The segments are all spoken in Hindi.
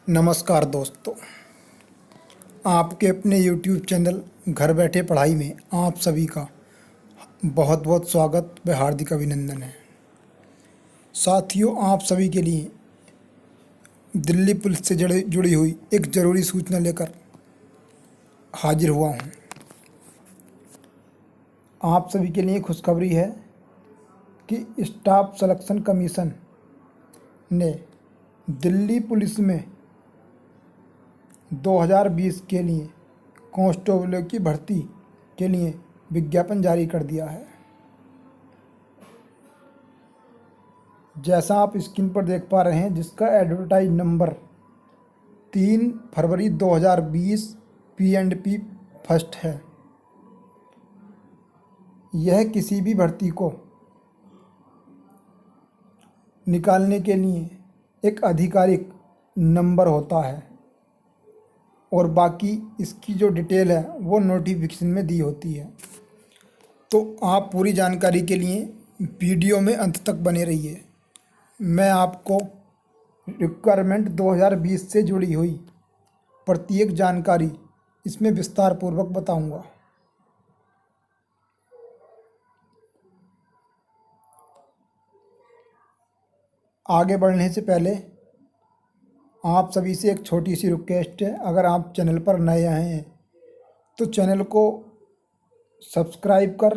नमस्कार दोस्तों, आपके अपने YouTube चैनल घर बैठे पढ़ाई में आप सभी का बहुत बहुत स्वागत व हार्दिक अभिनंदन है। साथियों, आप सभी के लिए दिल्ली पुलिस से जुड़ी हुई एक ज़रूरी सूचना लेकर हाजिर हुआ हूँ। आप सभी के लिए खुशखबरी है कि स्टाफ सिलेक्शन कमीशन ने दिल्ली पुलिस में 2020 के लिए कांस्टेबलों की भर्ती के लिए विज्ञापन जारी कर दिया है। जैसा आप स्क्रीन पर देख पा रहे हैं, जिसका एडवर्टाइज नंबर 3 फरवरी 2020 P&P फर्स्ट है। यह किसी भी भर्ती को निकालने के लिए एक आधिकारिक नंबर होता है और बाकी इसकी जो डिटेल है वो नोटिफिकेशन में दी होती है। तो आप पूरी जानकारी के लिए वीडियो में अंत तक बने रहिए। मैं आपको रिक्वायरमेंट 2020 से जुड़ी हुई प्रत्येक जानकारी इसमें विस्तार पूर्वक बताऊंगा। आगे बढ़ने से पहले आप सभी से एक छोटी सी रिक्वेस्ट है। अगर आप चैनल पर नए आए हैं तो चैनल को सब्सक्राइब कर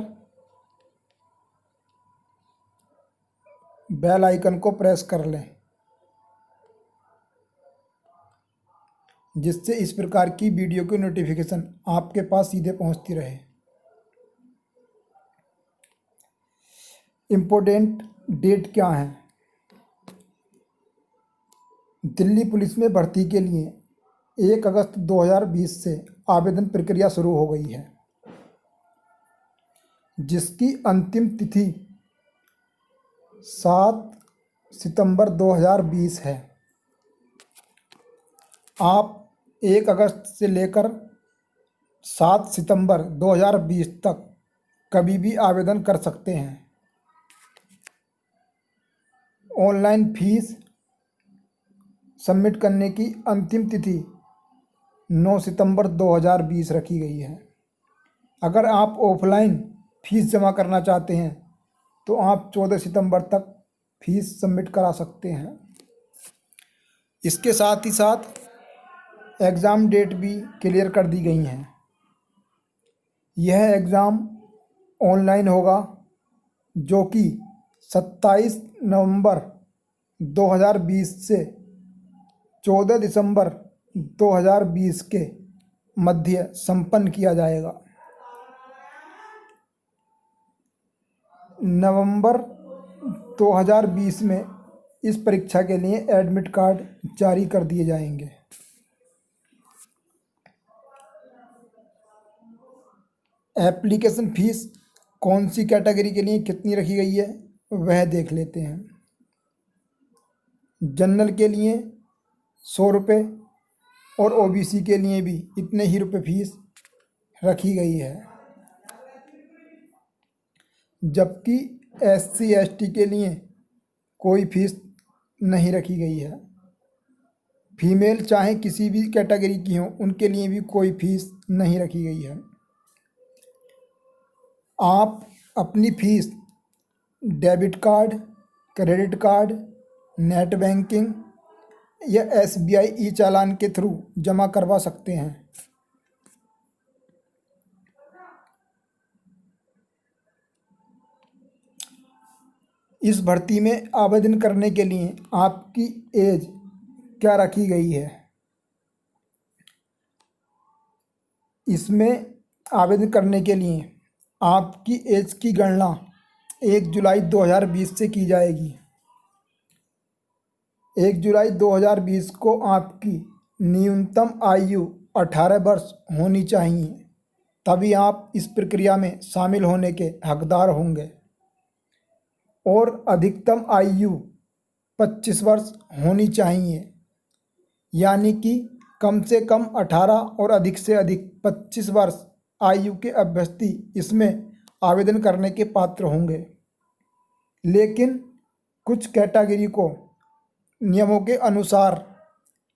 बेल आइकन को प्रेस कर लें, जिससे इस प्रकार की वीडियो की नोटिफिकेशन आपके पास सीधे पहुंचती रहे। इम्पोर्टेंट डेट क्या है? दिल्ली पुलिस में भर्ती के लिए 1 अगस्त 2020 से आवेदन प्रक्रिया शुरू हो गई है, जिसकी अंतिम तिथि 7 सितंबर 2020 है। आप 1 अगस्त से लेकर 7 सितंबर 2020 तक कभी भी आवेदन कर सकते हैं। ऑनलाइन फीस सबमिट करने की अंतिम तिथि 9 सितंबर 2020 रखी गई है। अगर आप ऑफलाइन फीस जमा करना चाहते हैं तो आप 14 सितंबर तक फीस सबमिट करा सकते हैं। इसके साथ ही साथ एग्ज़ाम डेट भी क्लियर कर दी गई हैं। यह एग्ज़ाम ऑनलाइन होगा, जो कि 27 नवंबर 2020 से 14 दिसंबर 2020 के मध्य संपन्न किया जाएगा। नवंबर 2020 में इस परीक्षा के लिए एडमिट कार्ड जारी कर दिए जाएंगे। एप्लीकेशन फीस कौन सी कैटेगरी के लिए कितनी रखी गई है वह देख लेते हैं। जनरल के लिए 100 रुपये और ओबीसी के लिए भी इतने ही रुपये फीस रखी गई है, जबकि SC ST के लिए कोई फीस नहीं रखी गई है। फीमेल चाहे किसी भी कैटेगरी की हो, उनके लिए भी कोई फीस नहीं रखी गई है। आप अपनी fees debit card, credit card, net banking या SBI ई चालान के थ्रू जमा करवा सकते हैं। इस भर्ती में आवेदन करने के लिए आपकी एज क्या रखी गई है? इसमें आवेदन करने के लिए आपकी एज की गणना 1 जुलाई 2020 से की जाएगी। 1 जुलाई 2020 को आपकी न्यूनतम आयु 18 वर्ष होनी चाहिए, तभी आप इस प्रक्रिया में शामिल होने के हकदार होंगे। और अधिकतम आयु 25 वर्ष होनी चाहिए, यानी कि कम से कम 18 और अधिक से अधिक 25 वर्ष आयु के अभ्यर्थी इसमें आवेदन करने के पात्र होंगे। लेकिन कुछ कैटेगरी को नियमों के अनुसार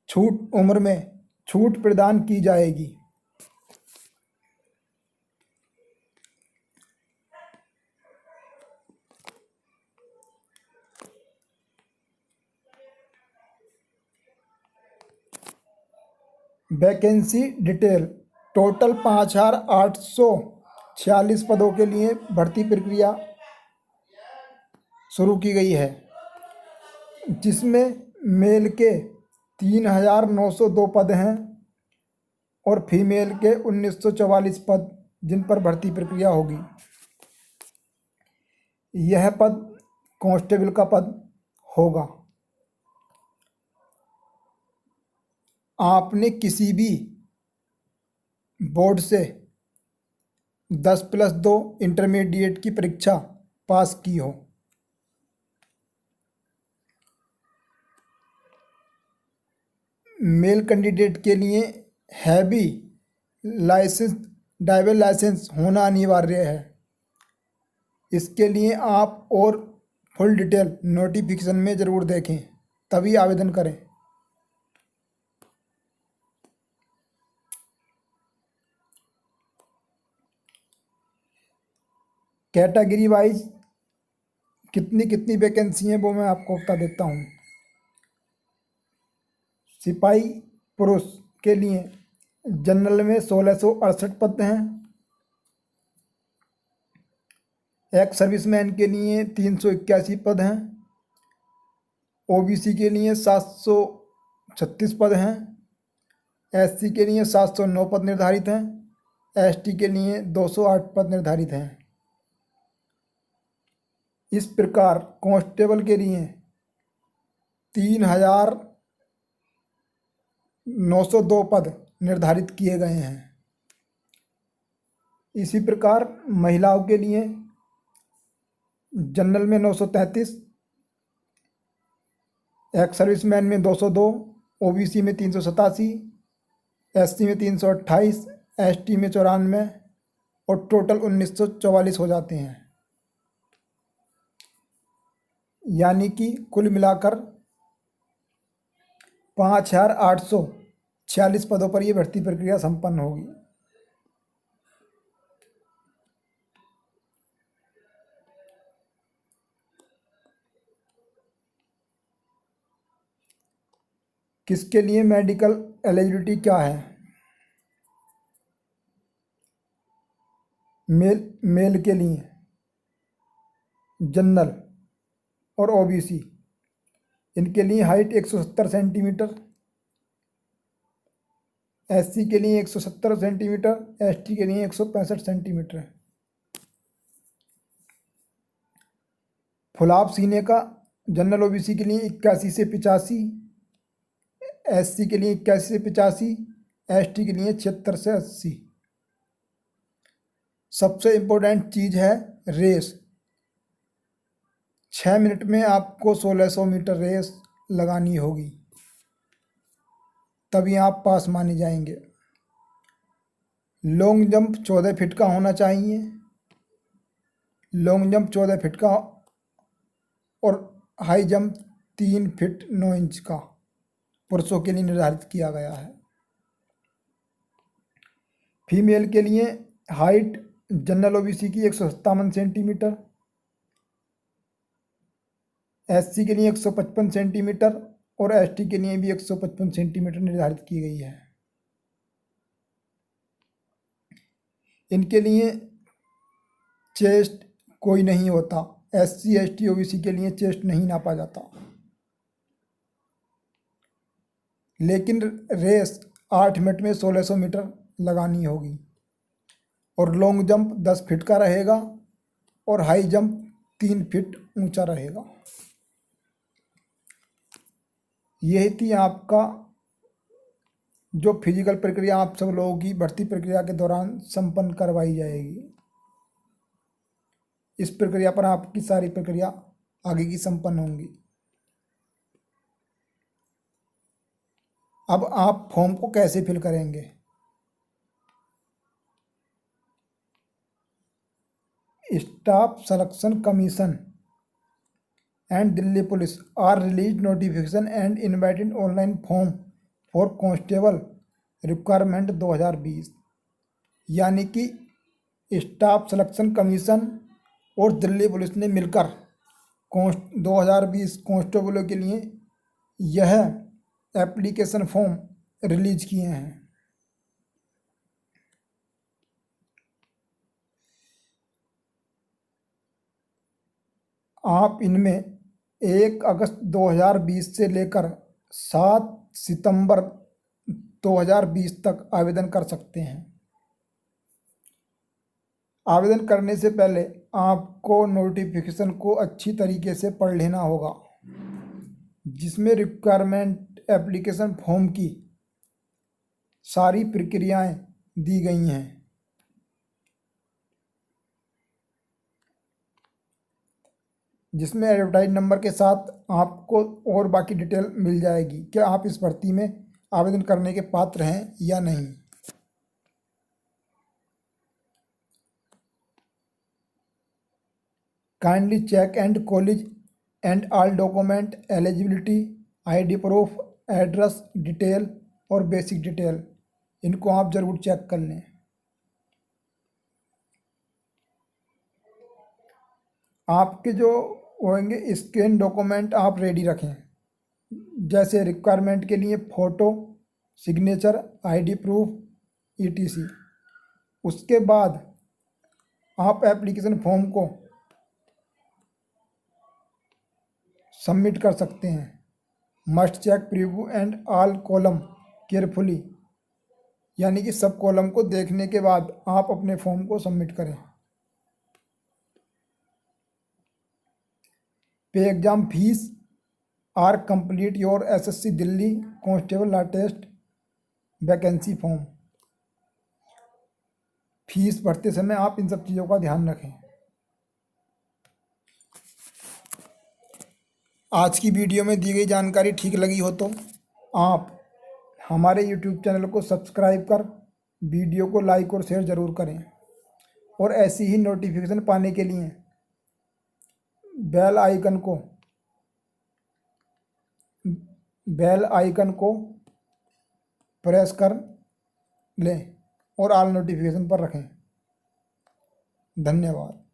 छूट उम्र में छूट प्रदान की जाएगी। वैकेंसी डिटेल, टोटल 5,846 पदों के लिए भर्ती प्रक्रिया शुरू की गई है, जिसमें मेल के 3,902 पद हैं और फीमेल के 1,944 पद जिन पर भर्ती प्रक्रिया होगी। यह पद कांस्टेबल का पद होगा। आपने किसी भी बोर्ड से 10+2 इंटरमीडिएट की परीक्षा पास की हो। मेल कैंडिडेट के लिए हैवी लाइसेंस ड्राइवर लाइसेंस होना अनिवार्य है। इसके लिए आप और फुल डिटेल नोटिफिकेशन में ज़रूर देखें, तभी आवेदन करें। कैटेगरी वाइज कितनी कितनी वैकेंसी है वो मैं आपको बता देता हूँ। सिपाही पुरुष के लिए जनरल में 1,668 पद हैं। एक्स सर्विसमैन के लिए 381 पद हैं। ओबीसी के लिए 736 पद हैं। एससी के लिए 709 पद निर्धारित हैं। एसटी के लिए 208 पद निर्धारित हैं। इस प्रकार कांस्टेबल के लिए 3,902 पद निर्धारित किए गए हैं। इसी प्रकार महिलाओं के लिए जनरल में 933, एक्स सर्विसमैन में 202, ओबीसी में 387, एससी में 328, एसटी में 94 और टोटल 1,944 हो जाते हैं। यानी कि कुल मिलाकर 5,846 पदों पर यह भर्ती प्रक्रिया संपन्न होगी। किसके लिए मेडिकल एलिजिबिलिटी क्या है? मेल के लिए जनरल और ओबीसी, इनके लिए हाइट 170 सेंटीमीटर, एससी के लिए 170 सेंटीमीटर, एसटी के लिए 165 सेंटीमीटर। फुलाव सीने का जनरल ओबीसी के लिए 81 से 85, एससी के लिए 81 से 85, एसटी के लिए 76 से 80। सबसे इम्पोर्टेंट चीज़ है रेस। 6 मिनट में आपको 1,600 मीटर रेस लगानी होगी, तभी आप पास माने जाएंगे। लॉन्ग जंप 14 फीट का होना चाहिए। लॉन्ग जंप 14 फीट का और हाई जंप 3 फीट 9 इंच का पुरुषों के लिए निर्धारित किया गया है। फीमेल के लिए हाइट जनरल ओबीसी की 157 सेंटीमीटर, एससी के लिए 155 सेंटीमीटर और एसटी के लिए भी 155 सेंटीमीटर निर्धारित की गई है। इनके लिए चेस्ट कोई नहीं होता। एससी एसटी ओबीसी के लिए चेस्ट नहीं नापा जाता, लेकिन रेस 8 मिनट में 1,600 मीटर लगानी होगी और लॉन्ग जंप 10 फीट का रहेगा और हाई जंप 3 फीट ऊंचा रहेगा। यही थी आपका जो फिजिकल प्रक्रिया आप सब लोगों की भर्ती प्रक्रिया के दौरान संपन्न करवाई जाएगी। इस प्रक्रिया पर आपकी सारी प्रक्रिया आगे की संपन्न होंगी। अब आप फॉर्म को कैसे फिल करेंगे? Staff selection commission and Delhi Police are released notification and invited online form for constable requirement 2020, यानी कि स्टाफ सिलेक्शन कमीशन और दिल्ली पुलिस ने मिलकर 2020 कांस्टेबलों के लिए यह एप्लीकेशन फॉर्म रिलीज किए हैं। आप इनमें 1 अगस्त 2020 से लेकर 7 सितंबर 2020 तक आवेदन कर सकते हैं। आवेदन करने से पहले आपको नोटिफिकेशन को अच्छी तरीके से पढ़ लेना होगा, जिसमें रिक्वायरमेंट एप्लीकेशन फॉर्म की सारी प्रक्रियाएं दी गई हैं। जिसमें एडवर्टाइज नंबर के साथ आपको और बाकी डिटेल मिल जाएगी, क्या आप इस भर्ती में आवेदन करने के पात्र हैं या नहीं। Kindly check and college and all document eligibility, ID proof, address detail और बेसिक डिटेल, इनको आप ज़रूर चेक कर लें। आपके जो होंगे स्कैन डॉक्यूमेंट आप रेडी रखें, जैसे रिक्वायरमेंट के लिए photo, signature, ID proof, etc. उसके बाद आप एप्लीकेशन फॉर्म को सबमिट कर सकते हैं। Must check preview and all column carefully, यानी कि सब कॉलम को देखने के बाद आप अपने फॉर्म को सबमिट करें। Pay exam fees or complete your SSC Delhi constable law test vacancy form. Fees भरते समय आप इन सब चीज़ों का ध्यान रखें। आज की वीडियो में दी गई जानकारी ठीक लगी हो तो आप हमारे YouTube चैनल को सब्सक्राइब कर वीडियो को लाइक और शेयर ज़रूर करें, और ऐसी ही नोटिफिकेशन पाने के लिए बेल आइकन को प्रेस कर लें और ऑल नोटिफिकेशन पर रखें। धन्यवाद।